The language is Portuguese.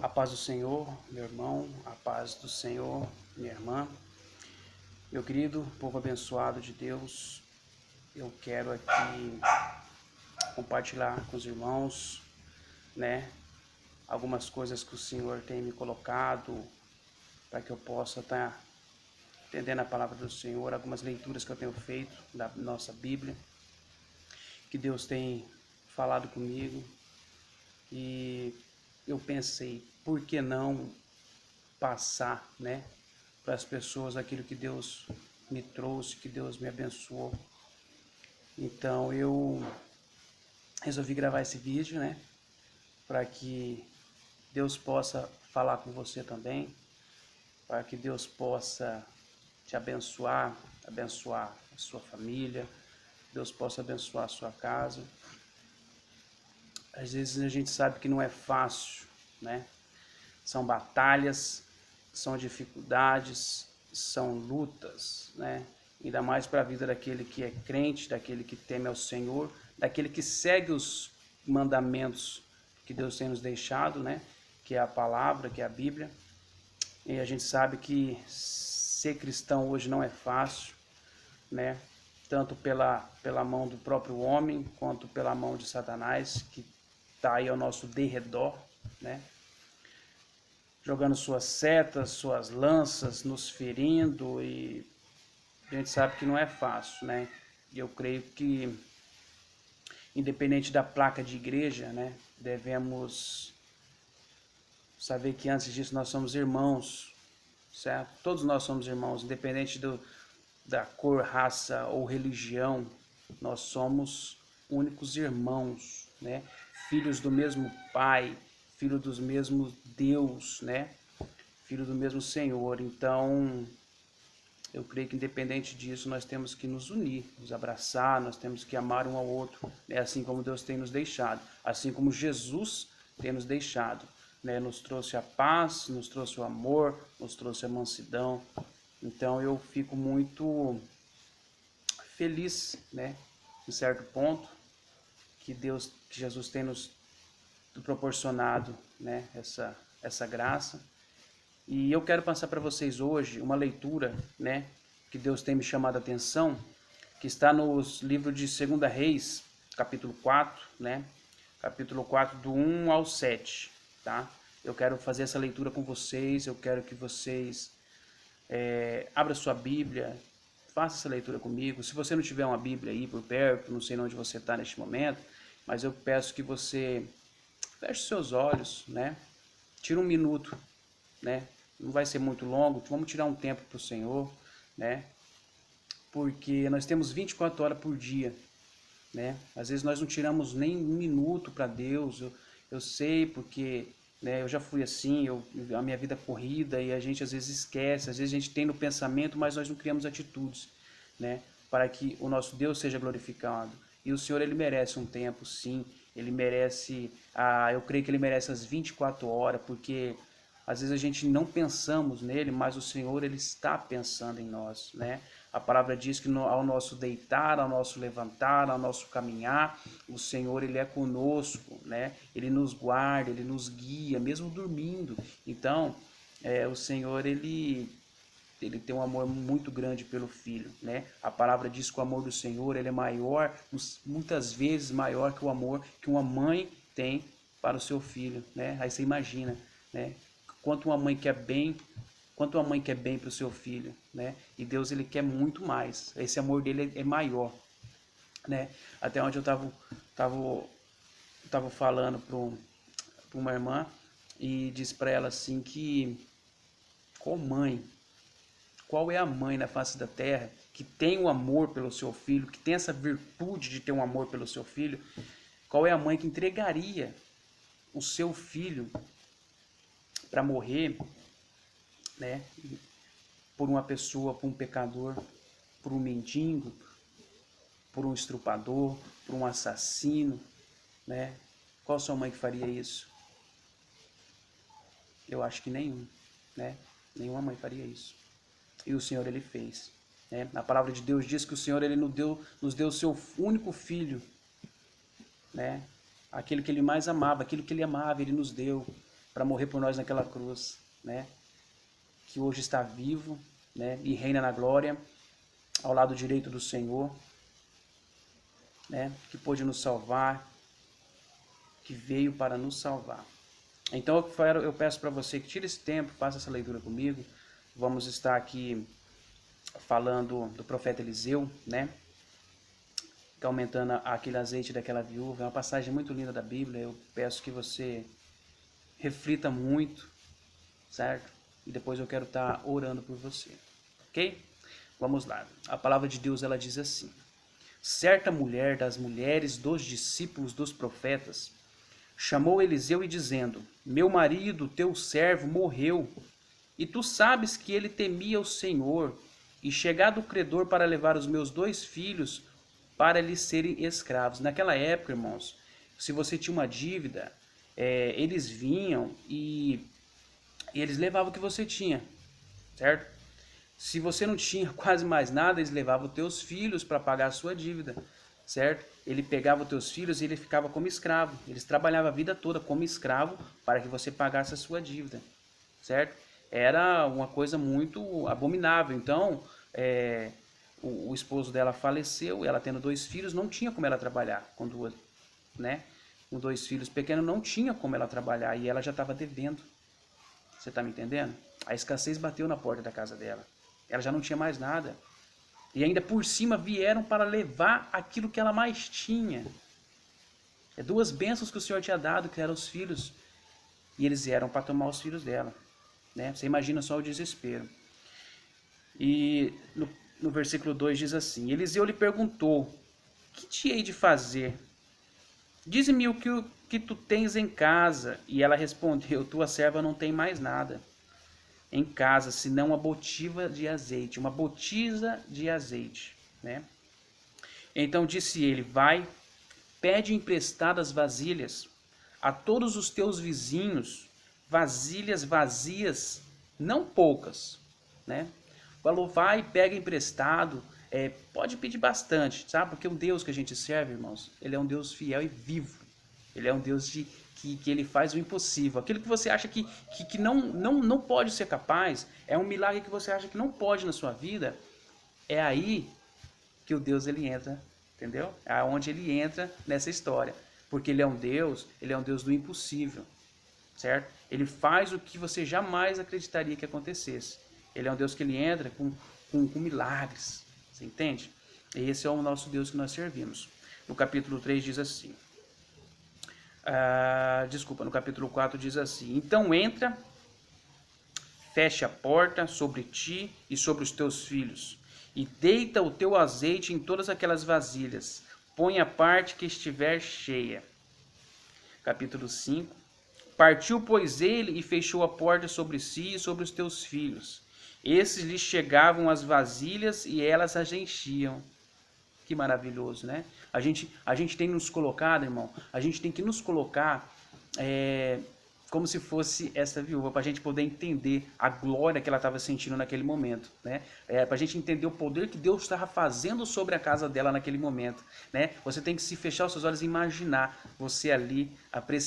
A paz do Senhor, meu irmão, a paz do Senhor, minha irmã. Meu querido povo abençoado de Deus, eu quero aqui compartilhar com os irmãos, né, algumas coisas que o Senhor tem me colocado para que eu possa estar entendendo a palavra do Senhor, algumas leituras que eu tenho feito da nossa Bíblia, que Deus tem falado comigo e eu pensei, por que não passar, né, para as pessoas aquilo que Deus me trouxe, que Deus me abençoou. Então eu resolvi gravar esse vídeo, né, para que Deus possa falar com você também, para que Deus possa te abençoar, abençoar a sua família, Deus possa abençoar a sua casa. Às vezes a gente sabe que não é fácil, né? São batalhas, são dificuldades, são lutas, né? Ainda mais para a vida daquele que é crente, daquele que teme ao Senhor, daquele que segue os mandamentos que Deus tem nos deixado, né? Que é a palavra, que é a Bíblia. E a gente sabe que ser cristão hoje não é fácil, né? Tanto pela mão do próprio homem, quanto pela mão de Satanás, que está aí ao nosso derredor, né? Jogando suas setas, suas lanças, nos ferindo, e a gente sabe que não é fácil, né? E eu creio que, independente da placa de igreja, né, devemos saber que antes disso nós somos irmãos, certo? Todos nós somos irmãos, independente da cor, raça ou religião, nós somos únicos irmãos, né? Filhos do mesmo Pai, filho dos mesmos Deus, né? Filho do mesmo Senhor. Então, eu creio que independente disso, nós temos que nos unir, nos abraçar, nós temos que amar um ao outro, né? Assim como Deus tem nos deixado, assim como Jesus tem nos deixado, né? Nos trouxe a paz, nos trouxe o amor, nos trouxe a mansidão. Então, eu fico muito feliz, né? Em certo ponto, que que Jesus tem nos proporcionado, né? Essa graça. E eu quero passar para vocês hoje uma leitura, né, que Deus tem me chamado a atenção, que está no livro de 2 Reis, capítulo 4, né? Capítulo 4 do 1 ao 7, tá? Eu quero fazer essa leitura com vocês, eu quero que vocês abram sua Bíblia, faça essa leitura comigo. Se você não tiver uma Bíblia aí por perto, não sei onde você está neste momento, mas eu peço que você feche seus olhos, né? Tira um minuto, né? Não vai ser muito longo, vamos tirar um tempo para o Senhor, né? Porque nós temos 24 horas por dia, né? Às vezes nós não tiramos nem um minuto para Deus. Eu sei porque, né, eu já fui assim, a minha vida é corrida e a gente às vezes esquece, às vezes a gente tem no pensamento, mas nós não criamos atitudes, né? Para que o nosso Deus seja glorificado. E o Senhor, ele merece um tempo, sim. Ele merece, eu creio que ele merece as 24 horas, porque às vezes a gente não pensamos nele, mas o Senhor, ele está pensando em nós, né? A palavra diz que ao nosso deitar, ao nosso levantar, ao nosso caminhar, o Senhor, ele é conosco, né? Ele nos guarda, ele nos guia, mesmo dormindo. Então, o Senhor, ele tem um amor muito grande pelo filho, né? A palavra diz que o amor do Senhor, ele é maior, muitas vezes maior que o amor que uma mãe tem para o seu filho, né? Aí você imagina, né? Quanto uma mãe quer bem, quanto uma mãe quer bem para o seu filho, né? E Deus, ele quer muito mais. Esse amor dele é maior, né? Até onde eu tava falando para uma irmã e disse para ela assim que qual é a mãe na face da terra que tem o amor pelo seu filho, que tem essa virtude de ter um amor pelo seu filho? Qual é a mãe que entregaria o seu filho para morrer, né, por uma pessoa, por um pecador, por um mendigo, por um estrupador, por um assassino, né? Qual sua mãe que faria isso? Eu acho que nenhum, né? Nenhuma mãe faria isso. E o Senhor, ele fez, né? A palavra de Deus diz que o Senhor, ele nos deu o seu único filho, né? Aquele que ele mais amava, aquilo que ele amava, ele nos deu. para morrer por nós naquela cruz, né? Que hoje está vivo, né? E reina na glória, ao lado direito do Senhor, né? Que pôde nos salvar, que veio para nos salvar. Então eu peço para você que tire esse tempo, faça essa leitura comigo. Vamos estar aqui falando do profeta Eliseu, né? Que aumentando aquele azeite daquela viúva. É uma passagem muito linda da Bíblia. Eu peço que você reflita muito, certo? E depois eu quero estar orando por você, ok? Vamos lá. A palavra de Deus, ela diz assim: certa mulher das mulheres dos discípulos dos profetas chamou Eliseu e dizendo: meu marido, teu servo, morreu, e tu sabes que ele temia o Senhor, e chegado o credor para levar os meus 2 filhos para lhes serem escravos. Naquela época, irmãos, se você tinha uma dívida, eles vinham e eles levavam o que você tinha, certo? Se você não tinha quase mais nada, eles levavam os teus filhos para pagar a sua dívida, certo? Ele pegava os teus filhos e ele ficava como escravo. Eles trabalhavam a vida toda como escravo para que você pagasse a sua dívida, certo? Era uma coisa muito abominável. Então, o esposo dela faleceu, ela tendo 2 filhos, não tinha como ela trabalhar com 2, né? Com 2 filhos pequenos, não tinha como ela trabalhar e ela já estava devendo. Você está me entendendo? A escassez bateu na porta da casa dela. Ela já não tinha mais nada. E ainda por cima vieram para levar aquilo que ela mais tinha. 2 bênçãos que o Senhor tinha dado, que eram os filhos. E eles vieram para tomar os filhos dela, né? Você imagina só o desespero. E no versículo 2 diz assim: Eliseu lhe perguntou: que te hei de fazer? Dize-me o que tu tens em casa. E ela respondeu: tua serva não tem mais nada em casa, senão uma botiva de azeite, uma botija de azeite, né? Então disse ele: vai, pede emprestadas vasilhas a todos os teus vizinhos, vasilhas vazias, não poucas, né? Falou: vai, pega emprestado, pode pedir bastante, sabe? Porque o Deus que a gente serve, irmãos, ele é um Deus fiel e vivo. Ele é um Deus que ele faz o impossível. Aquilo que você acha que não pode ser capaz, é um milagre que você acha que não pode na sua vida, é aí que o Deus ele entra, entendeu? É onde ele entra nessa história. Porque ele é um Deus do impossível, certo? Ele faz o que você jamais acreditaria que acontecesse. Ele é um Deus que ele entra com milagres, você entende? E esse é o nosso Deus que nós servimos. No capítulo 3 diz assim, no capítulo 4 diz assim: então entra, fecha a porta sobre ti e sobre os teus filhos, e deita o teu azeite em todas aquelas vasilhas, põe a parte que estiver cheia. Capítulo 5. Partiu, pois, ele e fechou a porta sobre si e sobre os teus filhos. Esses lhes chegavam as vasilhas e elas as enchiam. Que maravilhoso, né? A gente tem nos colocado, irmão, a gente tem que nos colocar como se fosse essa viúva, para a gente poder entender a glória que ela estava sentindo naquele momento, né? Para a gente entender o poder que Deus estava fazendo sobre a casa dela naquele momento, né? Você tem que se fechar os seus olhos e imaginar você ali apreciando